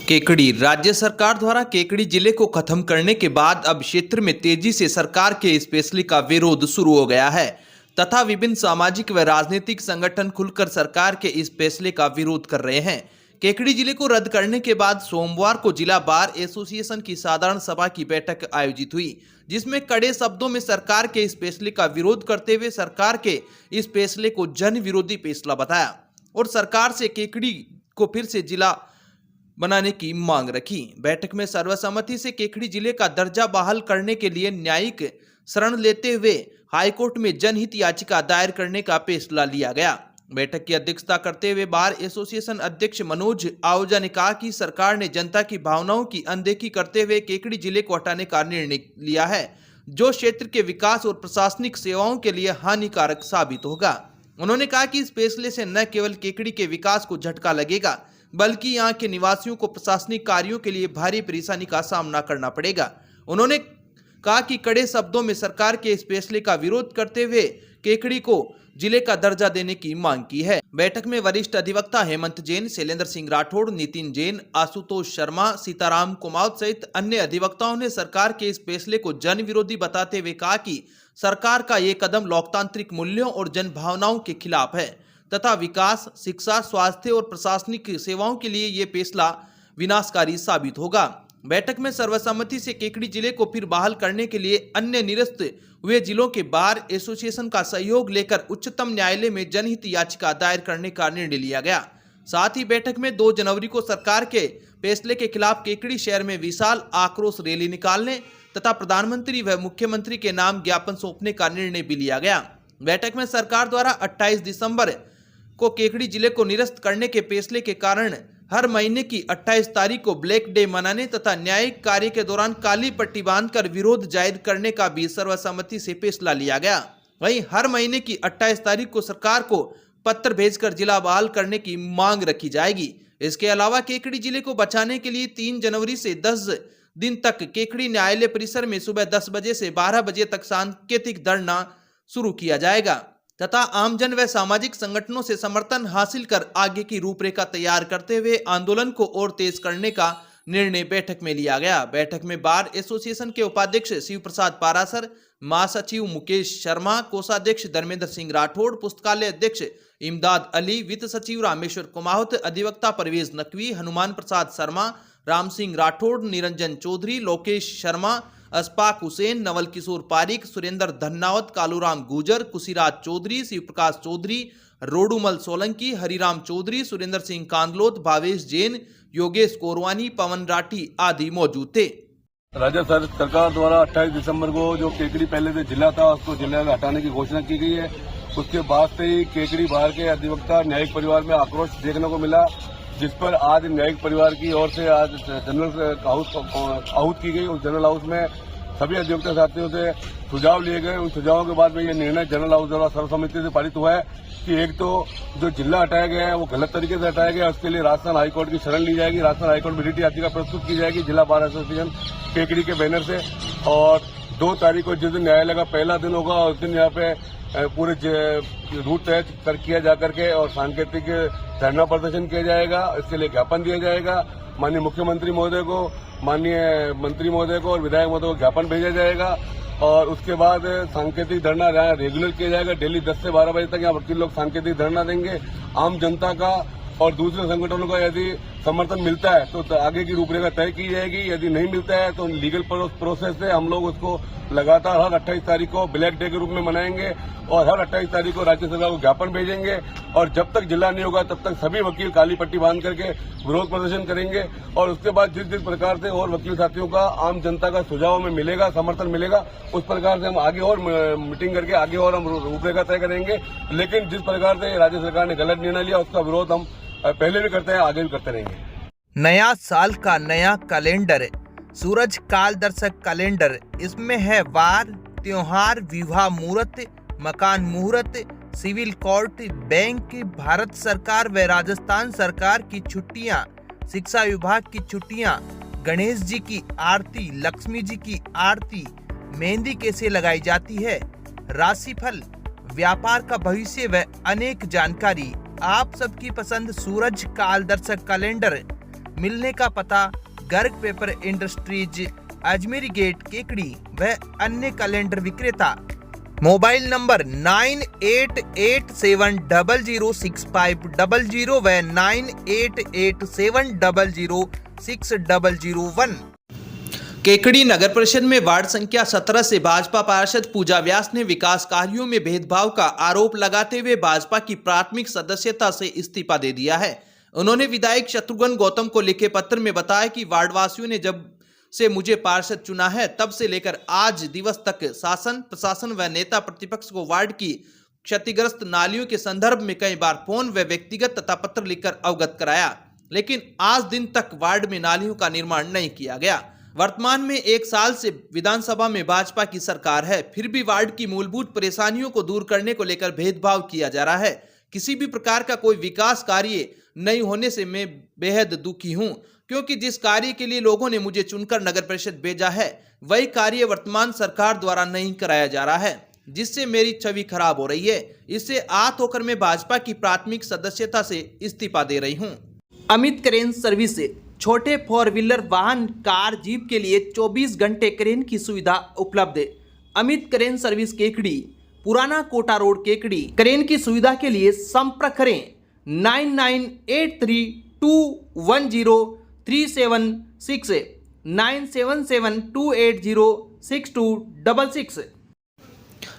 केकड़ी राज्य सरकार द्वारा केकड़ी जिले को खत्म करने के बाद अब क्षेत्र में तेजी से सरकार के इस फैसले का विरोध शुरू हो गया है तथा विभिन्न सामाजिक व राजनीतिक संगठन खुलकर सरकार के इस फैसले का विरोध कर रहे हैं। केकड़ी जिले को रद्द करने के बाद सोमवार को जिला बार एसोसिएशन की साधारण सभा की बैठक आयोजित हुई, जिसमें कड़े शब्दों में सरकार के इस फैसले का विरोध करते हुए सरकार के इस फैसले को जन विरोधी फैसला बताया और सरकार से केकड़ी को फिर से जिला बनाने की मांग रखी। बैठक में सर्वसम्मति से केकड़ी जिले का दर्जा बहाल करने के लिए न्यायिक शरण लेते हुए हाईकोर्ट में जनहित याचिका दायर करने का फैसला लिया गया। बैठक की अध्यक्षता करते हुए बार एसोसिएशन अध्यक्ष मनोज आहूजा ने कहा कि सरकार ने जनता की भावनाओं की अनदेखी करते हुए केकड़ी जिले को हटाने का निर्णय लिया है, जो क्षेत्र के विकास और प्रशासनिक सेवाओं के लिए हानिकारक साबित होगा। उन्होंने कहा कि इस फैसले से न केवल केकड़ी के विकास को झटका लगेगा, बल्कि यहाँ के निवासियों को प्रशासनिक कार्यों के लिए भारी परेशानी का सामना करना पड़ेगा। उन्होंने कहा कि कड़े शब्दों में सरकार के इस फैसले का विरोध करते हुए केकड़ी को जिले का दर्जा देने की मांग की है। बैठक में वरिष्ठ अधिवक्ता हेमंत जैन, शैलेंद्र सिंह राठौड़, नितिन जैन, आशुतोष शर्मा, सीताराम कुमावत सहित अन्य अधिवक्ताओं ने सरकार के इस फैसले को जन विरोधी बताते हुए कहा कि सरकार का ये कदम लोकतांत्रिक मूल्यों और जन भावनाओं के खिलाफ है तथा विकास, शिक्षा, स्वास्थ्य और प्रशासनिक सेवाओं के लिए ये फैसला विनाशकारी साबित होगा। बैठक में सर्वसम्मति से केकड़ी जिले को फिर बहाल करने के लिए अन्य निरस्त हुए जिलों के बार एसोसिएशन का सहयोग लेकर उच्चतम न्यायालय में जनहित याचिका दायर करने का निर्णय लिया गया। साथ ही बैठक में 2 जनवरी को सरकार के फैसले के खिलाफ केकड़ी शहर में विशाल आक्रोश रैली निकालने तथा प्रधानमंत्री व मुख्यमंत्री के नाम ज्ञापन सौंपने का निर्णय भी लिया गया। बैठक में सरकार द्वारा 28 दिसंबर को केकड़ी जिले को निरस्त करने के फैसले के कारण हर महीने की 28 तारीख को ब्लैक डे मनाने तथा न्यायिक कार्य के दौरान काली पट्टी बांधकर विरोध जाहिर करने का भी सर्वसम्मति से फैसला लिया गया। वहीं हर महीने की 28 तारीख को सरकार को पत्र भेजकर जिला बहाल करने की मांग रखी जाएगी। इसके अलावा केकड़ी जिले को बचाने के लिए 3 जनवरी से 10 दिन तक केकड़ी न्यायालय परिसर में सुबह 10 बजे से 12 बजे तक सांकेतिक धरना शुरू किया जाएगा तथा आमजन व सामाजिक संगठनों से समर्थन हासिल कर आगे की रूपरेखा तैयार करते हुए आंदोलन को और तेज करने का निर्णय बैठक में लिया गया। बैठक में बार एसोसिएशन के उपाध्यक्ष शिव प्रसाद पारासर, महासचिव मुकेश शर्मा, कोषाध्यक्ष धर्मेंद्र सिंह राठौड़, पुस्तकालय अध्यक्ष इमदाद अली, वित्त सचिव रामेश्वर कुमावत, अधिवक्ता परवेज नकवी, हनुमान प्रसाद शर्मा, राम सिंह राठौड़, निरंजन चौधरी, लोकेश शर्मा, अशफाक हुसैन, नवल किशोर पारिक, सुरेंद्र धन्नावत, कालूराम गुजर, कुशीराज चौधरी, शिव प्रकाश चौधरी, रोडूमल सोलंकी, हरिराम चौधरी, सुरेंद्र सिंह कांदलोत, भावेश जैन, योगेश कोरवानी, पवन राठी आदि मौजूद थे। राज्य सरकार द्वारा 28 दिसंबर को जो केकड़ी पहले से जिला था उसको जिले में हटाने की घोषणा की गई है। उसके बाद से ही केकड़ी बाहर के अधिवक्ता न्यायिक परिवार में आक्रोश देखने को मिला, जिस पर आज न्यायिक परिवार की ओर से आज जनरल हाउस आहूत की गई। उस जनरल हाउस में सभी अधिवक्ता साथियों से सुझाव लिए गए। उन सुझावों के बाद में ये निर्णय जनरल हाउस द्वारा सर्वसम्मति से पारित हुआ है कि एक तो जो जिला हटाया गया है वो गलत तरीके से हटाया गया है, उसके लिए राजस्थान हाईकोर्ट की शरण ली जाएगी। राजस्थान हाईकोर्ट में रिट याचिका प्रस्तुत की जाएगी जिला बार एसोसिएशन केकड़ी के बैनर से। और 2 तारीख को जिस दिन न्यायालय का पहला दिन होगा उस दिन यहाँ पे पूरे रूट तय किया जाकर के और सांकेतिक धरना प्रदर्शन किया जाएगा। इसके लिए ज्ञापन दिया जाएगा। माननीय मुख्यमंत्री महोदय को, माननीय मंत्री महोदय को और विधायक महोदय को ज्ञापन भेजा जाएगा और उसके बाद सांकेतिक धरना रेगुलर किया जाएगा। डेली 10 से 12 बजे तक यहाँ वकील लोग सांकेतिक धरना देंगे। आम जनता का और दूसरे संगठनों का यदि समर्थन मिलता है तो आगे की रूपरेखा तय की जाएगी। यदि नहीं मिलता है तो लीगल प्रोसेस से हम लोग उसको लगातार हर 28 तारीख को ब्लैक डे के रूप में मनाएंगे और हर 28 तारीख को राज्य सरकार को ज्ञापन भेजेंगे। और जब तक जिला नहीं होगा तब तक सभी वकील काली पट्टी बांध करके विरोध प्रदर्शन करेंगे। और उसके बाद जिस प्रकार से और वकील साथियों का आम जनता का सुझाव में मिलेगा, समर्थन मिलेगा, उस प्रकार से हम आगे और मीटिंग करके आगे और हम रूपरेखा तय करेंगे। लेकिन जिस प्रकार से राज्य सरकार ने गलत निर्णय लिया उसका विरोध हम पहले भी करते हैं, आगे भी करते रहेंगे। नया साल का नया कैलेंडर, सूरज काल दर्शक कैलेंडर। इसमें है वार, त्योहार, विवाह मुहूर्त, मकान मुहूर्त, सिविल कोर्ट, बैंक, भारत सरकार व राजस्थान सरकार की छुट्टियां, शिक्षा विभाग की छुट्टियां, गणेश जी की आरती, लक्ष्मी जी की आरती, मेहंदी कैसे लगाई जाती है, राशिफल, व्यापार का भविष्य व अनेक जानकारी। आप सबकी पसंद सूरज काल दर्शक कैलेंडर मिलने का पता Garg paper industries, Ajmeri gate, Kekri व अन्य कैलेंडर विक्रेता। मोबाइल नंबर 9887006500 व 9887006001। केकड़ी नगर परिषद में वार्ड संख्या 17 से भाजपा पार्षद पूजा व्यास ने विकास कार्यों में भेदभाव का आरोप लगाते हुए भाजपा की प्राथमिक सदस्यता से इस्तीफा दे दिया है। उन्होंने विधायक शत्रुघ्न गौतम को लिखे पत्र में बताया कि वार्डवासियों ने जब से मुझे पार्षद चुना है तब से लेकर आज दिवस तक शासन, प्रशासन व नेता प्रतिपक्ष को वार्ड की क्षतिग्रस्त नालियों के संदर्भ में कई बार फोन व व्यक्तिगत तथा पत्र लिखकर अवगत कराया, लेकिन आज दिन तक वार्ड में नालियों का निर्माण नहीं किया गया। वर्तमान में 1 साल से विधानसभा में भाजपा की सरकार है, फिर भी वार्ड की मूलभूत परेशानियों को दूर करने को लेकर भेदभाव किया जा रहा है। किसी भी प्रकार का कोई विकास कार्य नहीं होने से मैं बेहद दुखी हूं, क्योंकि जिस कार्य के लिए लोगों ने मुझे चुनकर नगर परिषद भेजा है वही कार्य वर्तमान सरकार द्वारा नहीं कराया जा रहा है, जिससे मेरी छवि खराब हो रही है। इससे आहत होकर मैं भाजपा की प्राथमिक सदस्यता से इस्तीफा दे रही हूं। अमित क्रेन सर्विस से छोटे 4 व्हीलर वाहन, कार, जीप के लिए 24 घंटे क्रेन की सुविधा उपलब्ध है। अमित क्रेन सर्विस केकड़ी, पुराना कोटा रोड, केकड़ी। क्रेन की सुविधा के लिए संपर्क करें 9983210376 9772806266।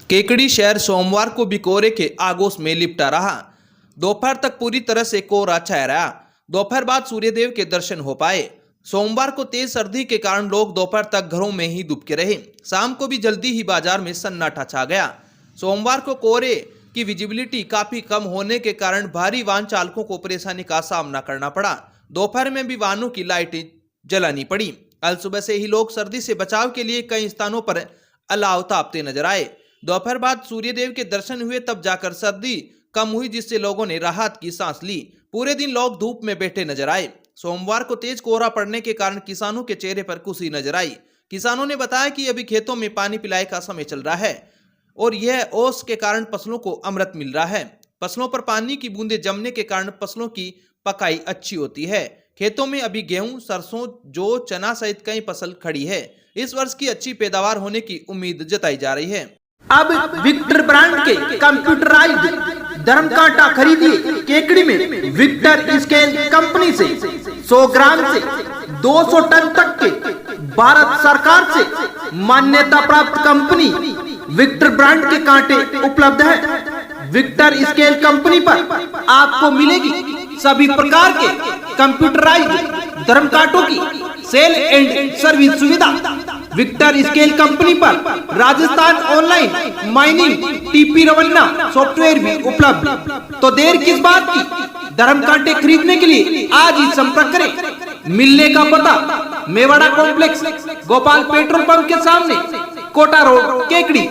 केकड़ी शहर सोमवार को भी कोहरे के आगोश में लिपटा रहा। दोपहर तक पूरी तरह से कोहरा छाया रहा। दोपहर बाद सूर्यदेव के दर्शन हो पाए। सोमवार को तेज सर्दी के कारण लोग दोपहर तक घरों में ही दुबके रहे। शाम को भी जल्दी ही बाजार में सन्नाटा छा गया। सोमवार को कोहरे की विजिबिलिटी काफी कम होने के कारण भारी वाहन चालकों को परेशानी का सामना करना पड़ा। दोपहर में भी वाहनों की लाइटें जलानी पड़ी। कल सुबह से ही लोग सर्दी से बचाव के लिए कई स्थानों पर अलाव तापते नजर आए। दोपहर बाद सूर्यदेव के दर्शन हुए, तब जाकर सर्दी कम हुई, जिससे लोगों ने राहत की सांस ली। पूरे दिन लोग धूप में बैठे नजर आए। सोमवार को तेज कोहरा पड़ने के कारण किसानों के चेहरे पर खुशी नजर आई। किसानों ने बताया कि अभी खेतों में पानी पिलाई का समय चल रहा है और यह ओस के कारण फसलों को अमृत मिल रहा है। फसलों पर पानी की बूंदें जमने के कारण फसलों की पकाई अच्छी होती है। खेतों में अभी गेहूं, सरसों, जौ, चना सहित कई फसल खड़ी है। इस वर्ष की अच्छी पैदावार होने की उम्मीद जताई जा रही है। अब विक्टर ब्रांड के कंप्यूटराइज्ड धर्म कांटा खरीदिए केकड़ी में विक्टर स्केल कंपनी से। 100 ग्राम से 200 टन तक के भारत सरकार से मान्यता प्राप्त कंपनी विक्टर ब्रांड के कांटे उपलब्ध है। विक्टर स्केल कंपनी पर आपको मिलेगी सभी प्रकार के कंप्यूटराइज्ड धर्म कांटों की सेल एंड सर्विस सुविधा। विक्टर स्केल कंपनी पर Rajasthan online mining TP Revanna software भी उपलब्ध। तो देर किस बात की, धर्म कांटे खरीदने के लिए आज ही संपर्क करें। मिलने का पता Mewara complex, Gopal petrol pump के सामने, कोटा रोड, केकड़ी।